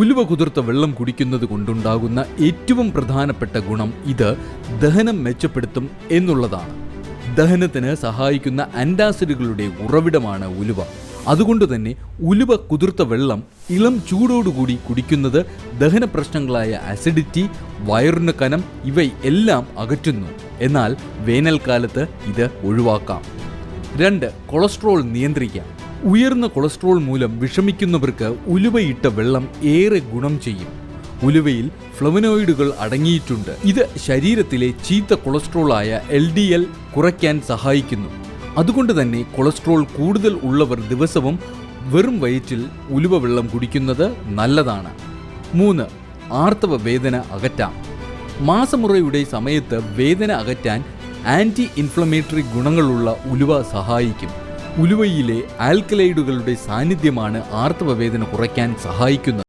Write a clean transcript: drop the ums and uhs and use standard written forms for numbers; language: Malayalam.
ഉലുവ കുതിർത്ത വെള്ളം കുടിക്കുന്നത് കൊണ്ടുണ്ടാകുന്ന ഏറ്റവും പ്രധാനപ്പെട്ട ഗുണം ഇത് ദഹനം മെച്ചപ്പെടുത്തും എന്നുള്ളതാണ്. ദഹനത്തിന് സഹായിക്കുന്ന ആന്റാസിഡുകളുടെ ഉറവിടമാണ് ഉലുവ. അതുകൊണ്ട് തന്നെ ഉലുവ കുതിർത്ത വെള്ളം ഇളം ചൂടോടുകൂടി കുടിക്കുന്നത് ദഹന പ്രശ്നങ്ങളായ അസിഡിറ്റി, വയറിന് കനം ഇവയെല്ലാം അകറ്റുന്നു. എന്നാൽ വേനൽക്കാലത്ത് ഇത് ഒഴിവാക്കാം. 2. കൊളസ്ട്രോൾ നിയന്ത്രിക്കാം. ഉയർന്ന കൊളസ്ട്രോൾ മൂലം വിഷമിക്കുന്നവർക്ക് ഉലുവയിട്ട വെള്ളം ഏറെ ഗുണം ചെയ്യും. ഉലുവയിൽ ഫ്ലവനോയിഡുകൾ അടങ്ങിയിട്ടുണ്ട്. ഇത് ശരീരത്തിലെ ചീത്ത കൊളസ്ട്രോളായ LDL കുറയ്ക്കാൻ സഹായിക്കുന്നു. അതുകൊണ്ട് തന്നെ കൊളസ്ട്രോൾ കൂടുതൽ ഉള്ളവർ ദിവസവും വെറും വയറ്റിൽ ഉലുവ വെള്ളം കുടിക്കുന്നത് നല്ലതാണ്. 3. ആർത്തവ വേദന അകറ്റാം. മാസമുറയുടെ സമയത്ത് വേദന അകറ്റാൻ ആൻറ്റി ഇൻഫ്ലമേറ്ററി ഗുണങ്ങളുള്ള ഉലുവ സഹായിക്കും. ഉലുവയിലെ ആൽക്കലൈഡുകളുടെ സാന്നിധ്യമാണ് ആർത്തവ വേദന കുറയ്ക്കാൻ സഹായിക്കുന്നത്.